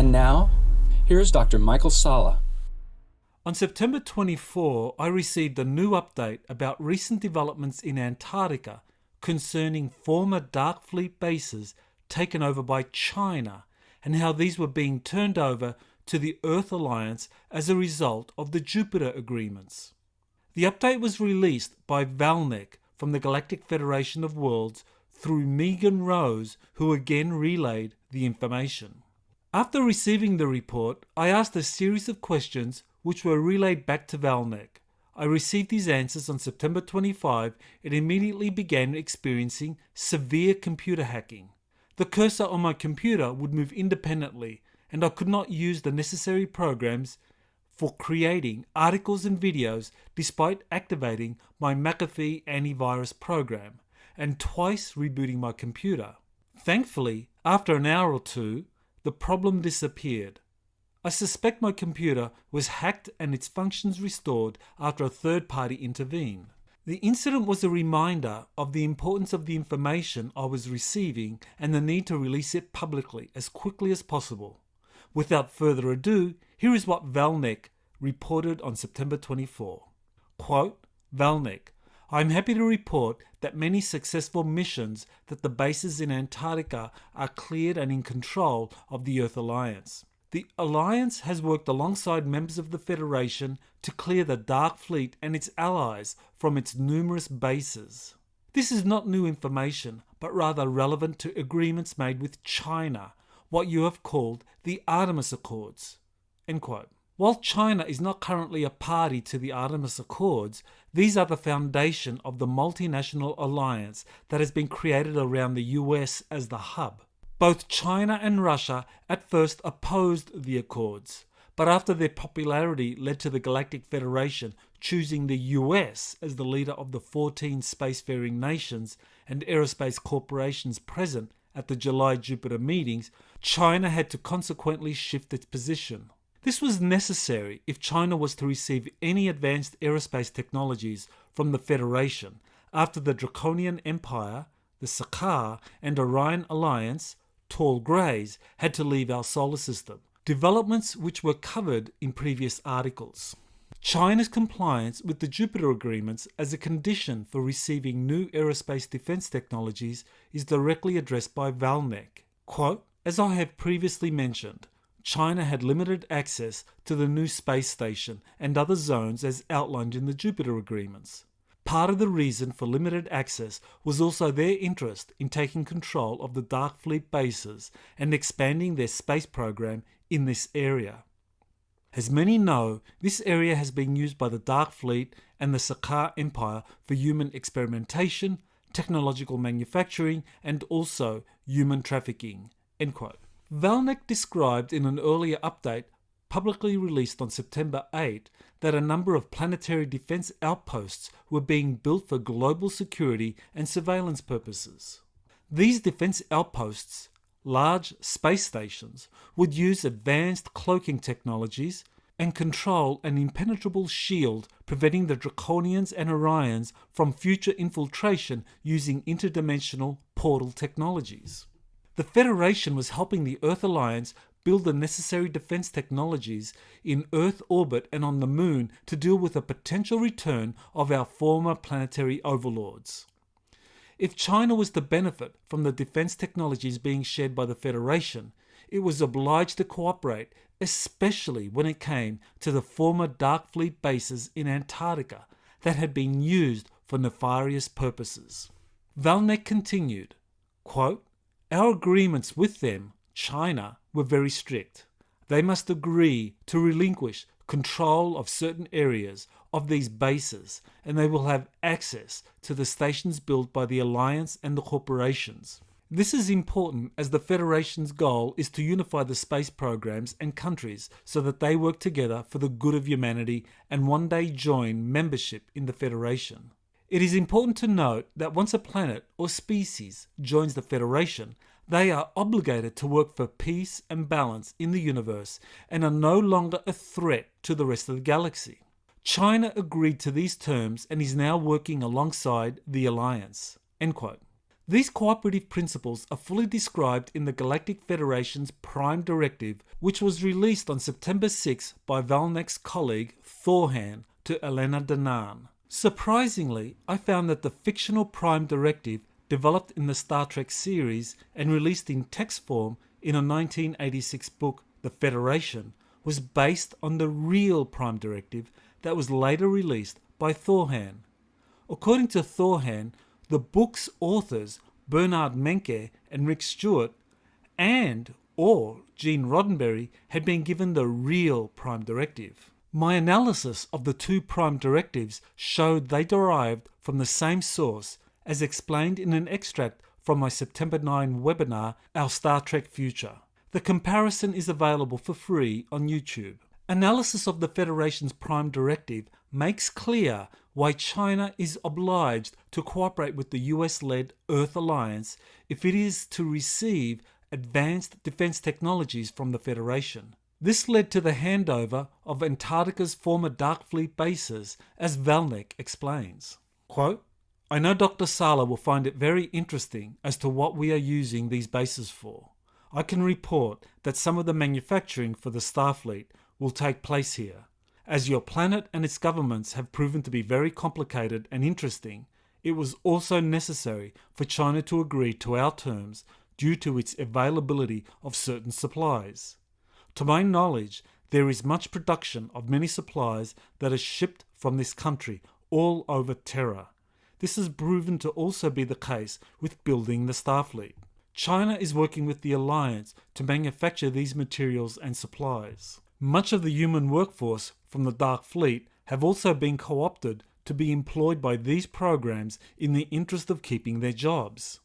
And now, here's Dr. Michael Salla. On September 24, I received a new update about recent developments in Antarctica concerning former Dark Fleet bases taken over by China and how these were being turned over to the Earth Alliance as a result of the Jupiter agreements. The update was released by Val Nek from the Galactic Federation of Worlds through Megan Rose, who again relayed the information. After receiving the report, I asked a series of questions which were relayed back to Val Nek. I received these answers on September 25 and immediately began experiencing severe computer hacking. The cursor on my computer would move independently, and I could not use the necessary programs for creating articles and videos despite activating my McAfee antivirus program and twice rebooting my computer. Thankfully, after an hour or two, the problem disappeared. I suspect my computer was hacked and its functions restored after a third party intervened. The incident was a reminder of the importance of the information I was receiving and the need to release it publicly as quickly as possible. Without further ado, here is what Val Nek reported on September 24. Quote, Val Nek, I'm happy to report that many successful missions that the bases in Antarctica are cleared and in control of the Earth Alliance. The Alliance has worked alongside members of the Federation to clear the Dark Fleet and its allies from its numerous bases. This is not new information, but rather relevant to agreements made with China, what you have called the Artemis Accords. End quote. While China is not currently a party to the Artemis Accords, these are the foundation of the multinational alliance that has been created around the US as the hub. Both China and Russia at first opposed the Accords, but after their popularity led to the Galactic Federation choosing the US as the leader of the 14 spacefaring nations and aerospace corporations present at the July Jupiter meetings, China had to consequently shift its position. This was necessary if China was to receive any advanced aerospace technologies from the Federation after the Draconian Empire, the Salla and Orion Alliance, tall greys, had to leave our solar system, developments which were covered in previous articles. China's compliance with the Jupiter agreements as a condition for receiving new aerospace defense technologies is directly addressed by Val Nek. Quote, as I have previously mentioned, China had limited access to the new space station and other zones as outlined in the Jupiter agreements. Part of the reason for limited access was also their interest in taking control of the Dark Fleet bases and expanding their space program in this area. As many know, this area has been used by the Dark Fleet and the Salla Empire for human experimentation, technological manufacturing, and also human trafficking. End quote. Val Nek described in an earlier update publicly released on September 8 that a number of planetary defense outposts were being built for global security and surveillance purposes. These defense outposts, large space stations, would use advanced cloaking technologies and control an impenetrable shield preventing the Draconians and Orions from future infiltration using interdimensional portal technologies. The Federation was helping the Earth Alliance build the necessary defense technologies in Earth orbit and on the Moon to deal with a potential return of our former planetary overlords. If China was to benefit from the defense technologies being shared by the Federation, it was obliged to cooperate, especially when it came to the former Dark Fleet bases in Antarctica that had been used for nefarious purposes. Val Nek continued, quote, our agreements with them, China, were very strict. They must agree to relinquish control of certain areas of these bases, and they will have access to the stations built by the Alliance and the corporations. This is important as the Federation's goal is to unify the space programs and countries so that they work together for the good of humanity and one day join membership in the Federation. It is important to note that once a planet or species joins the Federation, they are obligated to work for peace and balance in the universe and are no longer a threat to the rest of the galaxy. China agreed to these terms and is now working alongside the Alliance. End quote. These cooperative principles are fully described in the Galactic Federation's Prime Directive, which was released on September 6 by Val Nek's colleague Thorhan to Elena Danan. Surprisingly, I found that the fictional Prime Directive, developed in the Star Trek series and released in text form in a 1986 book, The Federation, was based on the real Prime Directive that was later released by Thorhan. According to Thorhan, the book's authors, Bernard Menke and Rick Stewart, or Gene Roddenberry, had been given the real Prime Directive. My analysis of the two Prime Directives showed they derived from the same source, as explained in an extract from my September 9 webinar, Our Star Trek Future. The comparison is available for free on YouTube. Analysis of the Federation's Prime Directive makes clear why China is obliged to cooperate with the US-led Earth Alliance if it is to receive advanced defense technologies from the Federation. This led to the handover of Antarctica's former Dark Fleet bases, as Val Nek explains. Quote, I know Dr. Salla will find it very interesting as to what we are using these bases for. I can report that some of the manufacturing for the Starfleet will take place here. As your planet and its governments have proven to be very complicated and interesting, it was also necessary for China to agree to our terms due to its availability of certain supplies. To my knowledge, there is much production of many supplies that are shipped from this country all over Terra. This has proven to also be the case with building the Starfleet. China is working with the Alliance to manufacture these materials and supplies. Much of the human workforce from the Dark Fleet have also been co-opted to be employed by these programs in the interest of keeping their jobs.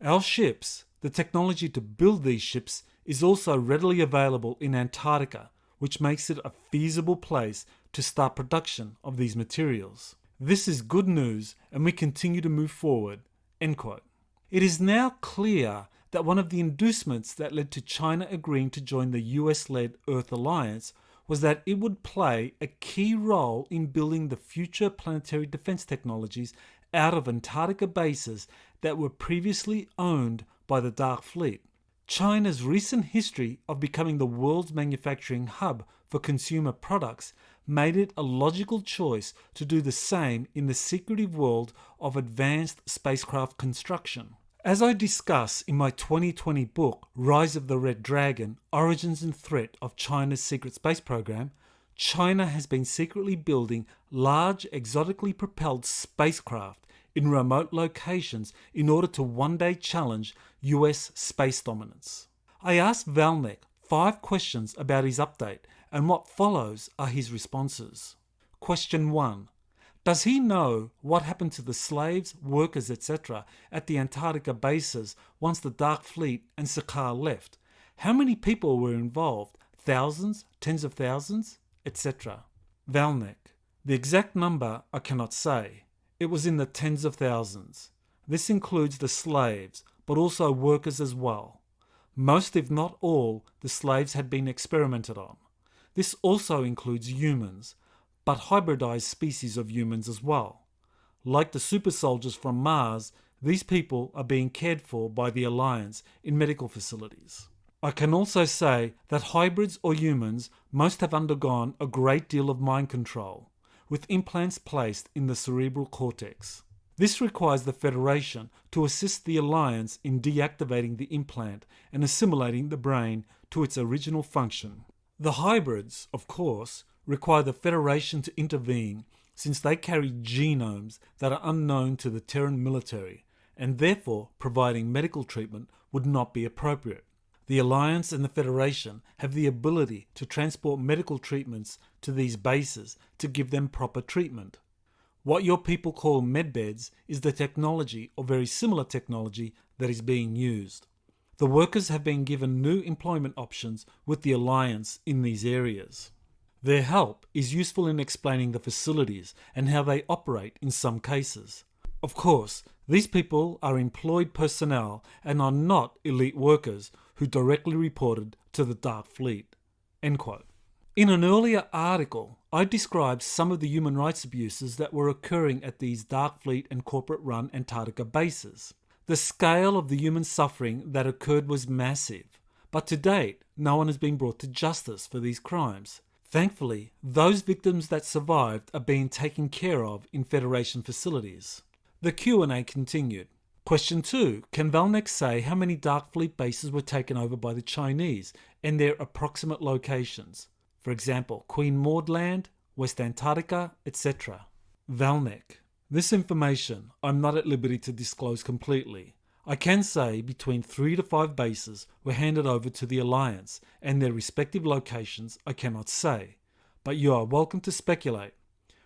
Our ships, the technology to build these ships, is also readily available in Antarctica, which makes it a feasible place to start production of these materials. This is good news and we continue to move forward. End quote. It is now clear that one of the inducements that led to China agreeing to join the US-led Earth Alliance was that it would play a key role in building the future planetary defense technologies out of Antarctica bases that were previously owned by the Dark Fleet. China's recent history of becoming the world's manufacturing hub for consumer products made it a logical choice to do the same in the secretive world of advanced spacecraft construction. As I discuss in my 2020 book, Rise of the Red Dragon, Origins and Threat of China's Secret Space Program, China has been secretly building large, exotically propelled spacecraft in remote locations in order to one day challenge US space dominance. I asked Val Nek 5 questions about his update, and what follows are his responses. Question 1. Does he know what happened to the slaves, workers, etc. at the Antarctica bases once the Dark Fleet and Sakaar left? How many people were involved? Thousands? Tens of thousands? Etc. Val Nek. The exact number I cannot say. It was in the tens of thousands. This includes the slaves, but also workers as well. Most, if not all, the slaves had been experimented on. This also includes humans, but hybridized species of humans as well. Like the super soldiers from Mars, these people are being cared for by the Alliance in medical facilities. I can also say that hybrids or humans most have undergone a great deal of mind control, with implants placed in the cerebral cortex. This requires the Federation to assist the Alliance in deactivating the implant and assimilating the brain to its original function. The hybrids, of course, require the Federation to intervene since they carry genomes that are unknown to the Terran military, and therefore providing medical treatment would not be appropriate. The Alliance and the Federation have the ability to transport medical treatments to these bases to give them proper treatment. What your people call medbeds is the technology or very similar technology that is being used. The workers have been given new employment options with the Alliance in these areas. Their help is useful in explaining the facilities and how they operate in some cases. Of course, these people are employed personnel and are not elite workers who directly reported to the Dark Fleet. End quote. In an earlier article, I described some of the human rights abuses that were occurring at these Dark Fleet and corporate-run Antarctica bases. The scale of the human suffering that occurred was massive, but to date, no one has been brought to justice for these crimes. Thankfully, those victims that survived are being taken care of in Federation facilities. The Q&A continued. Question 2. Can Val Nek say how many Dark Fleet bases were taken over by the Chinese and their approximate locations? For example, Queen Maud Land, West Antarctica, etc. Val Nek. This information I'm not at liberty to disclose completely. I can say between 3 to 5 bases were handed over to the Alliance, and their respective locations I cannot say, but you are welcome to speculate.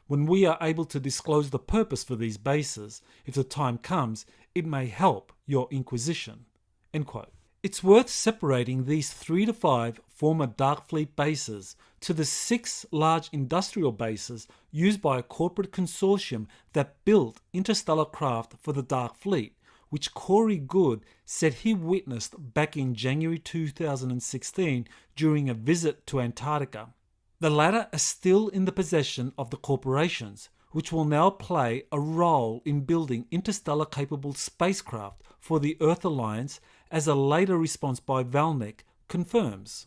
When we are able to disclose the purpose for these bases, if the time comes, it may help your inquisition." End quote. It's worth separating these 3 to 5 former Dark Fleet bases to the 6 large industrial bases used by a corporate consortium that built interstellar craft for the Dark Fleet, which Corey Goode said he witnessed back in January 2016 during a visit to Antarctica. The latter are still in the possession of the corporations, which will now play a role in building interstellar-capable spacecraft for the Earth Alliance, as a later response by Val Nek confirms.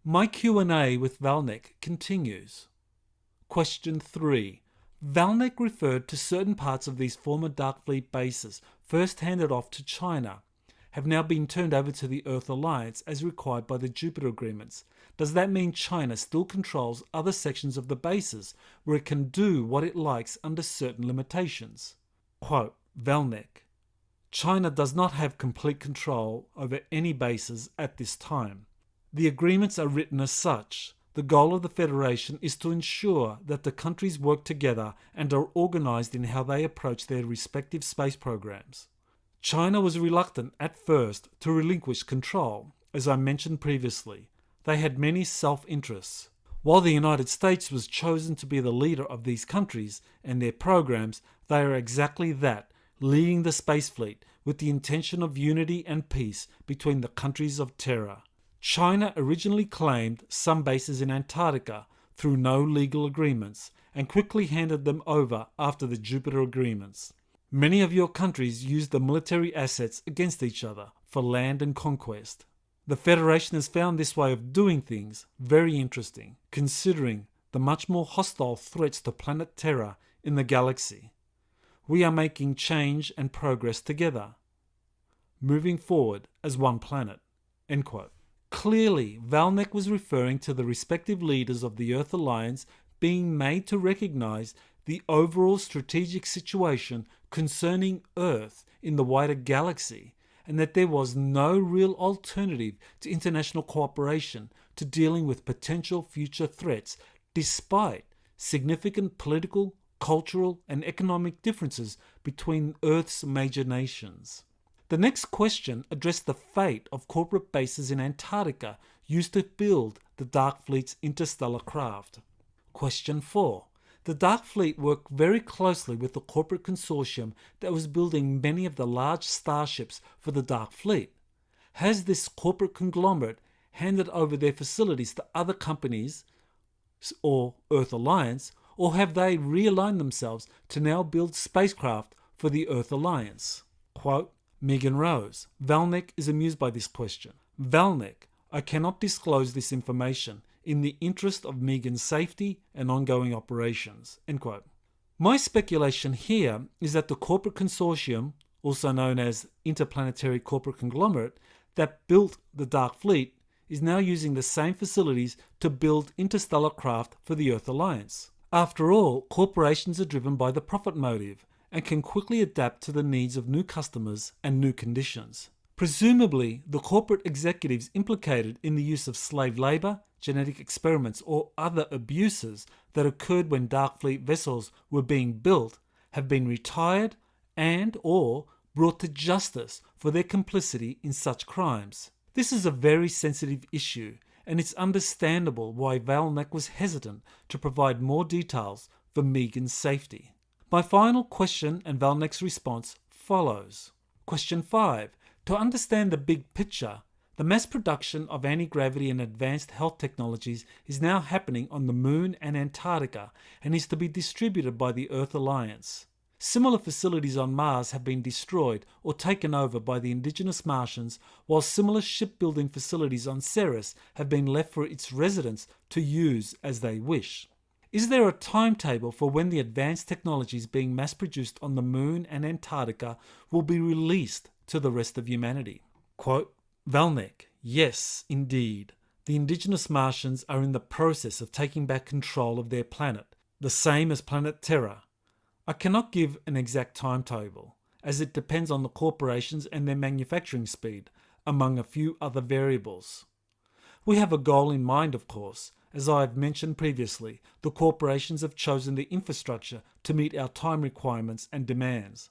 My Q&A with Val Nek continues. Question 3. Val Nek referred to certain parts of these former Dark Fleet bases, first handed off to China, have now been turned over to the Earth Alliance as required by the Jupiter agreements. Does that mean China still controls other sections of the bases where it can do what it likes under certain limitations? Quote, Val Nek. China does not have complete control over any bases at this time. The agreements are written as such. The goal of the Federation is to ensure that the countries work together and are organized in how they approach their respective space programs. China was reluctant at first to relinquish control, as I mentioned previously. They had many self-interests. While the United States was chosen to be the leader of these countries and their programs, they are exactly that, leading the space fleet with the intention of unity and peace between the countries of Terra. China originally claimed some bases in Antarctica through no legal agreements and quickly handed them over after the Jupiter agreements. Many of your countries used the military assets against each other for land and conquest. The Federation has found this way of doing things very interesting, considering the much more hostile threats to planet Terra in the galaxy. We are making change and progress together, moving forward as one planet. End quote. Clearly, Val Nek was referring to the respective leaders of the Earth Alliance being made to recognize the overall strategic situation concerning Earth in the wider galaxy, and that there was no real alternative to international cooperation to dealing with potential future threats, despite significant political, cultural, and economic differences between Earth's major nations. The next question addressed the fate of corporate bases in Antarctica used to build the Dark Fleet's interstellar craft. Question 4. The Dark Fleet worked very closely with the corporate consortium that was building many of the large starships for the Dark Fleet. Has this corporate conglomerate handed over their facilities to other companies or Earth Alliance, or have they realigned themselves to now build spacecraft for the Earth Alliance? Quote, Megan Rose. Val Nek is amused by this question. Val Nek, I cannot disclose this information in the interest of Megan's safety and ongoing operations. End quote. My speculation here is that the corporate consortium, also known as Interplanetary Corporate Conglomerate, that built the Dark Fleet is now using the same facilities to build interstellar craft for the Earth Alliance. After all, corporations are driven by the profit motive and can quickly adapt to the needs of new customers and new conditions. Presumably, the corporate executives implicated in the use of slave labor, genetic experiments, or other abuses that occurred when Dark Fleet vessels were being built have been retired and or brought to justice for their complicity in such crimes. This is a very sensitive issue, and it's understandable why Val Nek was hesitant to provide more details for Megan's safety. My final question and Val Nek's response follows. Question 5. To understand the big picture, the mass production of anti-gravity and advanced health technologies is now happening on the Moon and Antarctica and is to be distributed by the Earth Alliance. Similar facilities on Mars have been destroyed or taken over by the indigenous Martians, while similar shipbuilding facilities on Ceres have been left for its residents to use as they wish. Is there a timetable for when the advanced technologies being mass-produced on the Moon and Antarctica will be released to the rest of humanity? Quote, Val Nek, yes, indeed. The indigenous Martians are in the process of taking back control of their planet, the same as planet Terra. I cannot give an exact timetable, as it depends on the corporations and their manufacturing speed, among a few other variables. We have a goal in mind, of course. As I have mentioned previously, the corporations have chosen the infrastructure to meet our time requirements and demands.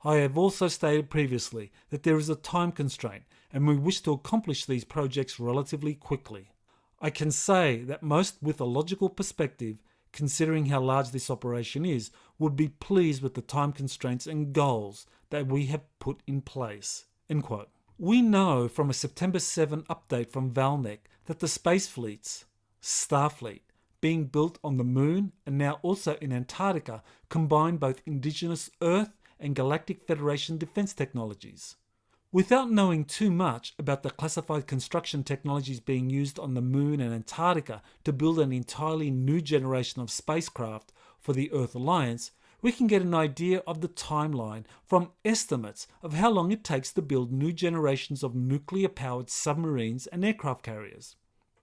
I have also stated previously that there is a time constraint and we wish to accomplish these projects relatively quickly. I can say that most with a logical perspective, considering how large this operation is, would be pleased with the time constraints and goals that we have put in place. End quote. We know from a September 7 update from Val Nek that the space fleets, Starfleet, being built on the Moon and now also in Antarctica combine both indigenous Earth and Galactic Federation defense technologies. Without knowing too much about the classified construction technologies being used on the Moon and Antarctica to build an entirely new generation of spacecraft for the Earth Alliance, we can get an idea of the timeline from estimates of how long it takes to build new generations of nuclear-powered submarines and aircraft carriers.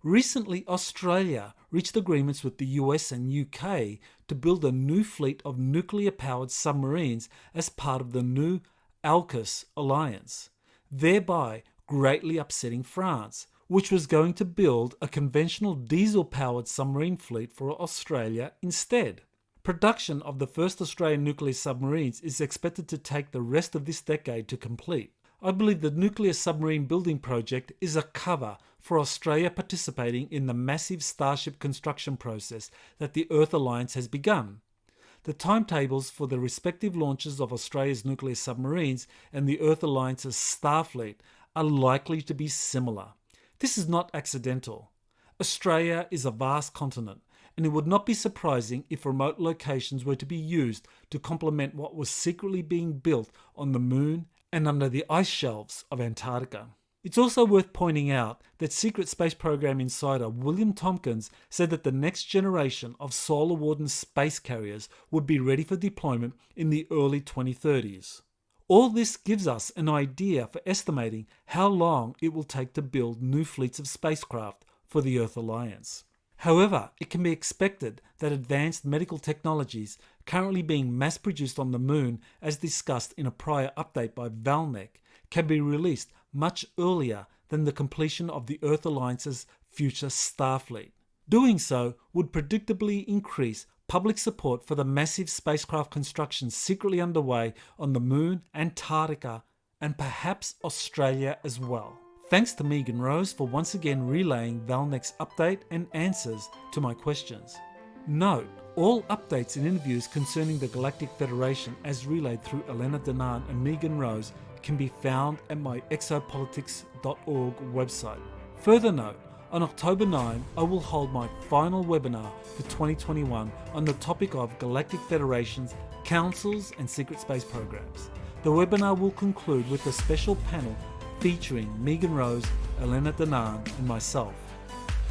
Recently, Australia reached agreements with the US and UK to build a new fleet of nuclear-powered submarines as part of the new AUKUS alliance, thereby greatly upsetting France, which was going to build a conventional diesel-powered submarine fleet for Australia instead. Production of the first Australian nuclear submarines is expected to take the rest of this decade to complete. I believe the nuclear submarine building project is a cover for Australia participating in the massive Starship construction process that the Earth Alliance has begun. The timetables for the respective launches of Australia's nuclear submarines and the Earth Alliance's Starfleet are likely to be similar. This is not accidental. Australia is a vast continent, and it would not be surprising if remote locations were to be used to complement what was secretly being built on the Moon and under the ice shelves of Antarctica. It's also worth pointing out that Secret Space Program insider William Tompkins said that the next generation of Solar Warden space carriers would be ready for deployment in the early 2030s. All this gives us an idea for estimating how long it will take to build new fleets of spacecraft for the Earth Alliance. However, it can be expected that advanced medical technologies currently being mass-produced on the Moon, as discussed in a prior update by Val Nek, can be released much earlier than the completion of the Earth Alliance's future Starfleet. Doing so would predictably increase public support for the massive spacecraft construction secretly underway on the Moon, Antarctica, and perhaps Australia as well. Thanks to Megan Rose for once again relaying Val Nek's update and answers to my questions. Note, all updates and interviews concerning the Galactic Federation as relayed through Elena Danan and Megan Rose can be found at my exopolitics.org website. Further note, on October 9, I will hold my final webinar for 2021 on the topic of Galactic Federations, Councils and Secret Space Programs. The webinar will conclude with a special panel featuring Megan Rose, Elena Danan and myself.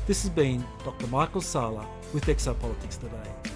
This has been Dr. Michael Salla with Exopolitics Today.